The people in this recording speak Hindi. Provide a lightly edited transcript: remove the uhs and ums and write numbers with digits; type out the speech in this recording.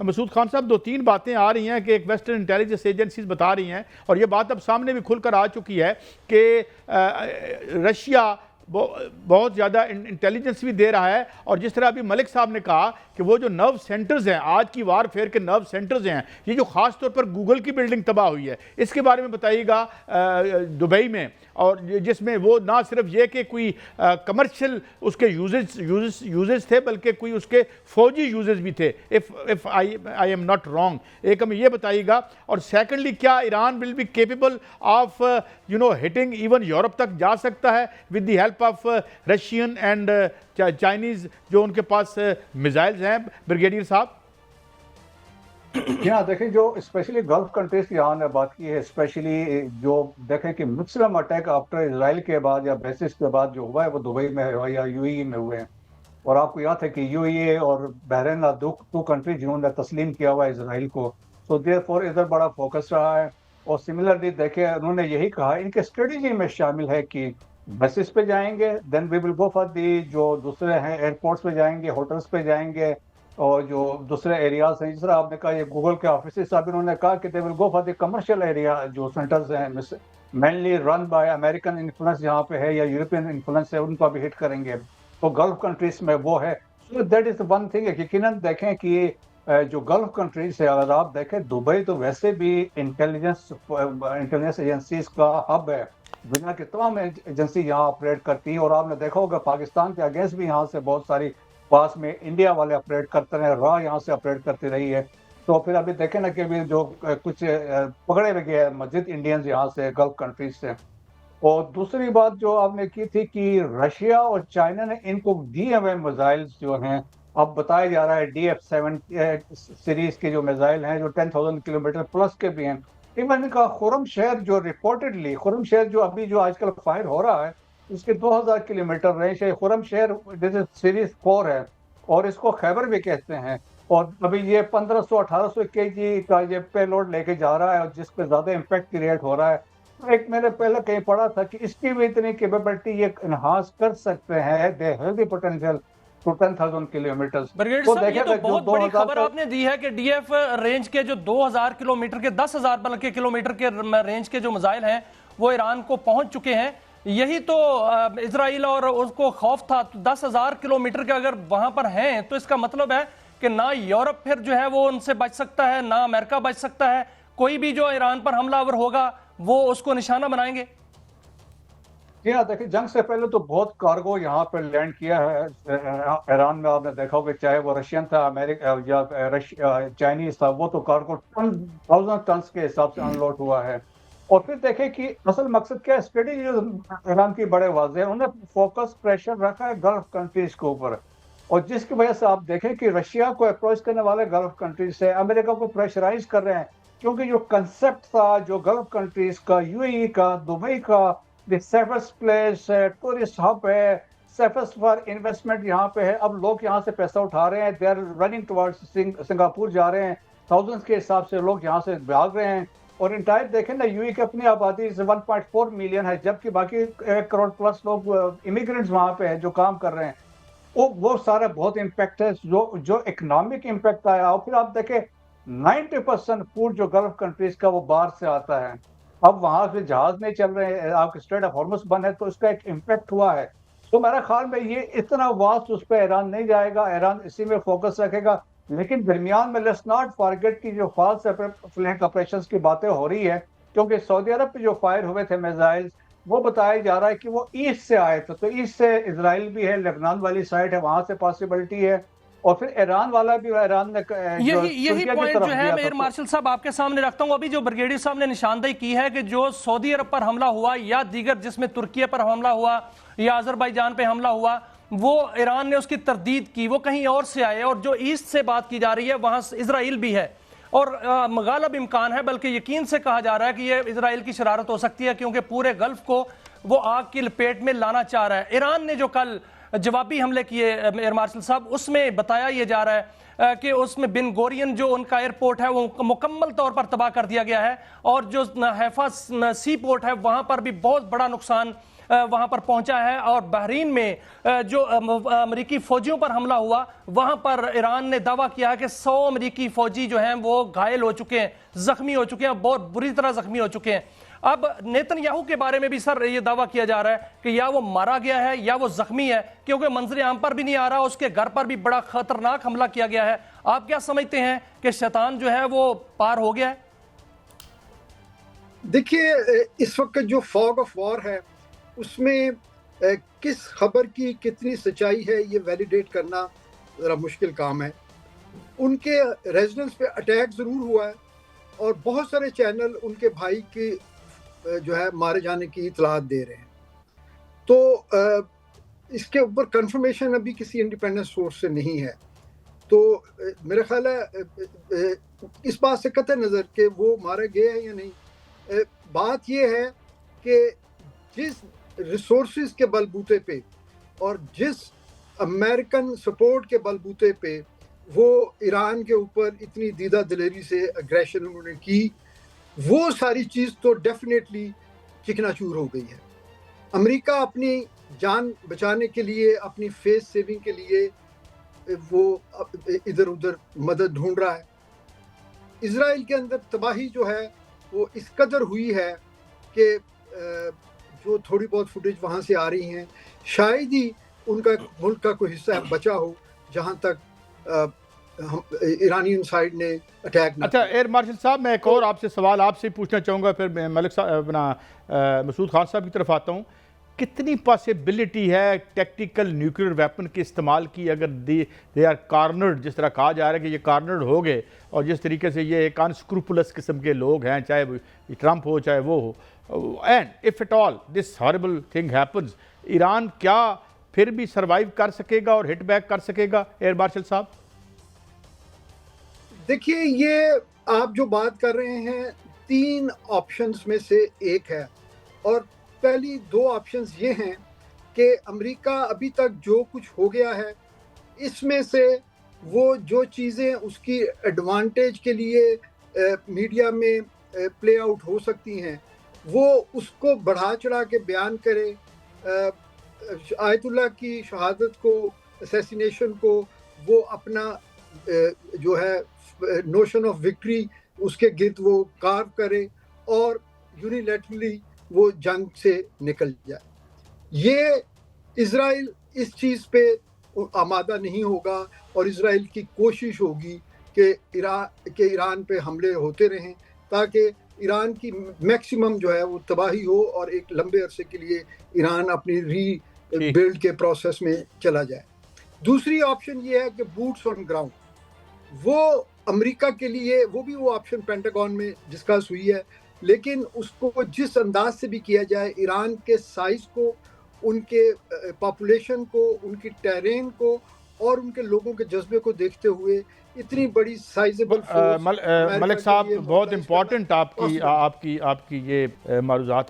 मसूद खान साहब, 2-3 बातें आ रही हैं कि एक वेस्टर्न इंटेलिजेंस एजेंसीज बता रही हैं, और ये बात अब सामने भी खुलकर आ चुकी है कि रशिया बहुत ज़्यादा इंटेलिजेंस भी दे रहा है। और जिस तरह अभी मलिक साहब ने कहा कि वो जो नर्व सेंटर्स हैं, आज की वारफेयर के नर्व सेंटर्स हैं, ये जो ख़ास तौर पर गूगल की बिल्डिंग तबाह हुई है, इसके बारे में बताइएगा दुबई में, और जिसमें वो ना सिर्फ ये कि कोई कमर्शियल उसके यूजेस थे, बल्कि कोई उसके फौजी यूजेस भी थे, if I am not wrong. एक हमें ये बताइएगा। और सेकेंडली, क्या Iran will be capable of hitting even Europe तक जा सकता है with the help of Russian and Chinese जो उनके पास मिसाइल्स हैं, ब्रिगेडियर साहब? यहाँ देखें, जो स्पेशली गल्फ कंट्रीज की यहाँ ने बात की है, स्पेशली जो देखें कि मैक्सिमम अटैक आफ्टर इसराइल के बाद या बेसिस के बाद जो हुआ है वो दुबई में हुआ या यूएई में हुए हैं। और आपको याद है कि यूएई और बहरीन दो कंट्री जिन्होंने तस्लीम किया हुआ है इसराइल को, सो देयरफॉर इधर बड़ा फोकस रहा है। और सिमिलरली देखें, उन्होंने यही कहा, इनके स्ट्रेटेजी में शामिल है कि बेसिस पे जाएंगे, then we will go for the जो दूसरे हैं एयरपोर्ट्स पे जाएंगे, होटल्स पे जाएंगे, और जो दूसरे एरियाज हैं, जिस तरह आपने कहा ये गूगल के ऑफिस साहब इन्होंने कहा कि they will go for the commercial area जो सेंटर्स हैं mainly run by American influence यहाँ पे है या यूरोपियन इन्फ्लुएंस है, उनको भी हिट करेंगे। तो गल्फ कंट्रीज में वो है। So that is one thing. यकीनन देखें कि जो गल्फ कंट्रीज है, अगर आप देखें दुबई तो वैसे भी इंटेलिजेंस एजेंसीज का हब है, दुनिया की तमाम एजेंसी यहाँ ऑपरेट करती है। और आपने देखा होगा पाकिस्तान के अगेंस्ट भी यहाँ से बहुत सारी पास में इंडिया वाले ऑपरेट करते रहे, रॉ यहाँ से ऑपरेट करती रही है। तो फिर अभी देखें ना कि अभी जो कुछ पकड़े गए हैं मस्जिद इंडियंस यहाँ से गल्फ कंट्रीज से। और दूसरी बात जो आपने की थी कि रशिया और चाइना ने इनको दिए हुए मिसाइल्स जो हैं, अब बताया जा रहा है DF-7 सीरीज के जो मिसाइल हैं जो 10,000 किलोमीटर प्लस के भी हैं। इवन इनका खुरम शहर जो रिपोर्टेडली, खुरम शहर जो अभी जो आजकल फायर हो रहा है, इसके 2000 किलोमीटर रेंज है। खुरम शहर जैसे सीरीज 4 है, और इसको खैबर भी कहते हैं। और अभी ये 1500-1800 kg का ये पेलोड लेके जा रहा है, और जिस पे ज्यादा इम्पैक्ट क्रिएट हो रहा है। एक मैंने पहले कहीं पढ़ा था कि इसकी भी इतनी कैपेबिलिटी ये एनहांस कर सकते हैं, they have the potential to 10,000 kilometre. Brigadier साहब, ये तो बहुत बड़ी खबर आपने दी है कि DF रेंज के जो 2000 किलोमीटर के 10,000 बल्कि किलोमीटर के रेंज के जो मिसाइल हैं वो ईरान को पहुंच चुके हैं। यही तो इजराइल और उसको खौफ था। 10,000 किलोमीटर के अगर वहां पर हैं तो इसका मतलब है कि ना यूरोप फिर जो है वो उनसे बच सकता है, ना अमेरिका बच सकता है। कोई भी जो ईरान पर हमलावर होगा वो उसको निशाना बनाएंगे। जी हाँ, देखिए, जंग से पहले तो बहुत कार्गो यहाँ पर लैंड किया है ईरान में। आपने देखा होगा चाहे वो रशियन था, अमेरिका या चाइनीज था, वो तो कार्गो 1000 टन के हिसाब से अनलोड हुआ है। और फिर देखें कि असल मकसद क्या है, स्ट्रेटेजी ईरान की बड़े वाज़ेह है। उन्होंने फोकस प्रेशर रखा है गल्फ कंट्रीज के ऊपर, और जिसकी वजह से आप देखें कि रशिया को अप्रोच करने वाले गल्फ कंट्रीज से अमेरिका को प्रेशराइज कर रहे हैं, क्योंकि जो कंसेप्ट था जो गल्फ कंट्रीज का, यूएई का, दुबई का, द सेफेस्ट प्लेस है, टूरिस्ट हब है, सेफेस्ट फॉर इन्वेस्टमेंट यहाँ पे है। अब लोग यहाँ से पैसा उठा रहे हैं, they are running towards Singapore जा रहे हैं, थाउजेंड्स के हिसाब से लोग यहाँ से भाग रहे हैं। और इंटायर देखें ना, यूएई की अपनी आबादी 1.4 मिलियन है, जबकि बाकी 1 करोड़ प्लस लोग इमिग्रेंट्स वहाँ पे हैं जो काम कर रहे हैं। वो सारा बहुत इम्पैक्ट है जो इकोनॉमिक इम्पैक्ट आया। और फिर आप देखें 90% फूड जो गल्फ कंट्रीज का वो बाहर से आता है। अब वहां से जहाज नहीं चल रहे हैं, आपके स्ट्रेट ऑफ हॉर्मुज़ बंद है, तो इसका एक इम्पैक्ट हुआ है। तो मेरा ख्याल में ये इतना वास्ट उस पर ईरान नहीं जाएगा, ईरान इसी में फोकस रखेगा। लेकिन दरमियान में लेट्स नॉट फॉरगेट की जो फॉल्स फ्लैग ऑपरेशंस की बातें हो रही है, क्योंकि सऊदी अरब पे जो फायर हुए थे मिसाइल्स, वो बताया जा रहा है कि वो ईस्ट से आए थे। तो ईस्ट से इजराइल भी है, लेबनान वाली साइड है, वहां से पॉसिबिलिटी है। और फिर ईरान वाला भी, ईरान ने यही पॉइंट जो है मैं एयर मार्शल साहब आपके सामने रखता हूं। अभी जो ब्रिगेडियर साहब ने निशानदेही की है कि जो सऊदी अरब पर हमला हुआ या दीगर जिसमें तुर्की पर हमला हुआ या अजरबैजान पे हमला हुआ, वो ईरान ने उसकी तरदीद की, वो कहीं और से आए। और जो ईस्ट से बात की जा रही है वहां इजराइल भी है, और गालिब इम्कान है, बल्कि यकीन से कहा जा रहा है कि यह इजराइल की शरारत हो सकती है, क्योंकि पूरे गल्फ को वो आग की लपेट में लाना चाह रहा है। ईरान ने जो कल जवाबी हमले किए एयर मार्शल साहब, उसमें बताया यह जा रहा है कि उसमें बिन गोरियन जो उनका एयरपोर्ट है वो मुकम्मल तौर पर तबाह कर दिया गया है, और जो हैफा सी पोर्ट है वहां पर भी बहुत बड़ा नुकसान वहां पर पहुंचा है। और बहरीन में जो अमेरिकी फौजियों पर हमला हुआ, वहां पर ईरान ने दावा किया है कि 100 अमेरिकी फौजी जो हैं वो घायल हो चुके हैं, जख्मी हो चुके हैं, बहुत बुरी तरह जख्मी हो चुके हैं। अब नेतन्याहू के बारे में भी सर ये दावा किया जा रहा है कि या वो मारा गया है या वो जख्मी है, क्योंकि मंजर आम पर भी नहीं आ रहा, उसके घर पर भी बड़ा खतरनाक हमला किया गया है। आप क्या समझते हैं कि शैतान जो है वो पार हो गया है? देखिए, इस वक्त जो फॉग ऑफ वॉर है उसमें किस खबर की कितनी सच्चाई है ये वैलिडेट करना ज़रा मुश्किल काम है। उनके रेजिडेंस पे अटैक ज़रूर हुआ है और बहुत सारे चैनल उनके भाई के जो है मारे जाने की इतलात दे रहे हैं। तो इसके ऊपर कंफर्मेशन अभी किसी इंडिपेंडेंट सोर्स से नहीं है। तो मेरा ख्याल है इस बात से कतई नज़र कि वो मारे गए हैं या नहीं, बात यह है कि जिस रिसोर्सेज के बलबूते पे और जिस अमेरिकन सपोर्ट के बलबूते पे वो ईरान के ऊपर इतनी दीदा दिलेरी से अग्रेशन उन्होंने की, वो सारी चीज़ तो डेफिनेटली चिकनाचूर हो गई है। अमेरिका अपनी जान बचाने के लिए, अपनी फेस सेविंग के लिए वो इधर उधर मदद ढूंढ रहा है। इजराइल के अंदर तबाही जो है वो इस कदर हुई है कि जो थोड़ी बहुत फुटेज वहाँ से आ रही हैं, शायद ही उनका मुल्क का कोई हिस्सा बचा हो जहाँ तक ईरानियन साइड ने अटैक ना। अच्छा एयर मार्शल साहब, मैं एक और आपसे सवाल आपसे पूछना चाहूँगा, फिर मैं मलिक साहब अपना मसूद खान साहब की तरफ आता हूँ। कितनी पॉसिबिलिटी है टैक्टिकल न्यूक्लियर वेपन के इस्तेमाल की अगर दे आर कार्नर्ड, जिस तरह कहा जा रहा है कि ये कार्नर्ड हो गए और जिस तरीके से ये एक अनस्क्रूपुलस किस्म के लोग हैं, चाहे वो ट्रंप हो चाहे वो हो, and if at all this horrible thing happens, Iran क्या फिर भी सर्वाइव कर सकेगा और हिट बैक कर सकेगा? एयर मार्शल साहब देखिए, ये आप जो बात कर रहे हैं 3 ऑप्शंस में से एक है, और पहली 2 ऑप्शंस ये हैं कि अमेरिका अभी तक जो कुछ हो गया है इसमें से वो जो चीज़ें उसकी एडवांटेज के लिए मीडिया में प्ले आउट हो सकती हैं वो उसको बढ़ा चढ़ा के बयान करे। आयतुल्लाह की शहादत को, असैसिनेशन को वो अपना जो है नोशन ऑफ विक्ट्री उसके गिर्द वो कार्व करे और यूनिलैटरली वो जंग से निकल जाए। ये इजराइल इस चीज़ पे आमादा नहीं होगा और इजराइल की कोशिश होगी कि ईरान पे हमले होते रहें ताकि ईरान की मैक्सिमम जो है वो तबाही हो और एक लंबे अरसे के लिए ईरान अपनी रीबिल्ड के प्रोसेस में चला जाए। दूसरी ऑप्शन ये है कि बूट्स ऑन ग्राउंड, वो अमेरिका के लिए वो ऑप्शन पेंटागन में डिस्कस हुई है, लेकिन उसको जिस अंदाज से भी किया जाए, ईरान के साइज को, उनके पॉपुलेशन को, उनकी टेरेन को और उनके लोगों के जज्बे को देखते हुए इतनी बड़ी साइजेबल मलिक साहब, बहुत इम्पोर्टेंट आपकी ये मारूज़ात